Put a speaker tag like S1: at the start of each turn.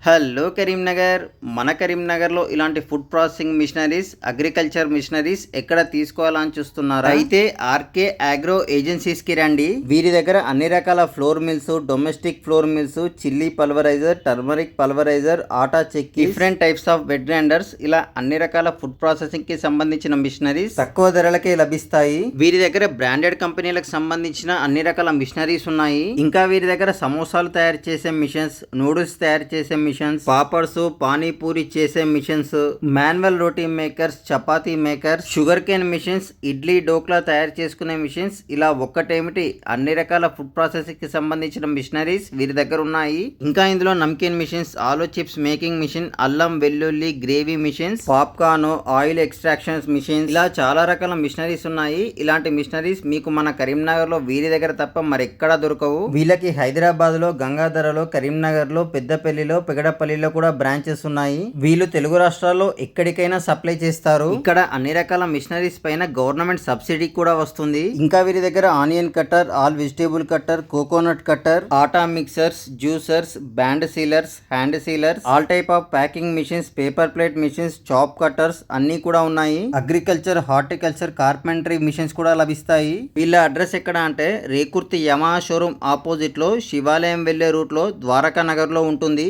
S1: Hello Karimnagar. మన కరీంనగర్లో ఇలాంటి food processing machineries, agriculture machineries ఎక్కడ తీసుకోవాలని చూస్తున్నారా? అయితే ఆర్కే అగ్రో ఏజెన్సీస్కి రండి. వీరి దగ్గర అన్ని రకాల flour mills, domestic flour mills, chilli pulveriser, turmeric pulveriser, atta chakki, different types of wet grinders, ఇలా అన్ని రకాల ఫుడ్ ప్రాసెసింగ్ కి సంబంధించిన మిషనరీస్ తక్కువ ధరలకే లభిస్తాయి. వీరి దగ్గర బ్రాండెడ్ కంపెనీలకు సంబంధించిన అన్ని రకాల మిషనరీస్ ఉన్నాయి. ఇంకా వీరి దగ్గర సమోసాలు తయారు చేసే మిషన్స్, నూడిల్స్ తయారు చేసే మిషన్స్, పాపడ్స్, పానీపూరి చేసే machines, manual roti makers, chapati makers, sugar cane machines, idli dhokla తయారు చేసుకునే మిషన్స్, ఇలా ఒక్కటేమిటి అన్ని రకాల ఫుడ్ ప్రాసెసింగ్ కి సంబంధించిన మిషనరీస్ వీరి దగ్గర ఉన్నాయి. ఇంకా ఇందులో నమ్కిన్ మిషన్స్, ఆలు చిప్స్ మేకింగ్ మిషన్, అల్లం వెల్లుల్లి gravy machines, popcorn, oil extractions machines, ఇలా చాలా రకాల మిషనరీస్ ఉన్నాయి. ఇలాంటి మిషనరీస్ మీకు మన కరీంనగర్ లో వీరి దగ్గర తప్ప మరెక్కడా దొరకవు. వీళ్ళకి హైదరాబాద్ లో, గంగాధరలో, కరీంనగర్ లో, పెద్దపల్లిలో, పెగడపల్లిలో కూడా బ్రాంచెస్ ఉన్నాయి. వీళ్ళు తెలుగు రాష్ట్రాల్లో ఎక్కడికైనా సప్లై చేస్తారు. ఇక్కడ అన్ని రకాల మిషనరీస్ పైన గవర్నమెంట్ సబ్సిడీ కూడా వస్తుంది. ఇంకా వీరి దగ్గర onion cutter, all vegetable cutter, coconut cutter, atta mixers, juicers, band sealers, hand sealers, all type of packing machines, paper plate machines, chop cutters అన్ని కూడా ఉన్నాయి. అగ్రికల్చర్, హార్టికల్చర్, కార్పెంటరీ మిషన్స్ కూడా లభిస్తాయి. వీళ్ళ అడ్రస్ ఎక్కడ అంటే రేకుర్తి యమహా షోరూమ్ ఆపోజిట్ లో శివాలయం వెళ్లే రూట్ లో ద్వారకా నగర్ లో ఉంటుంది.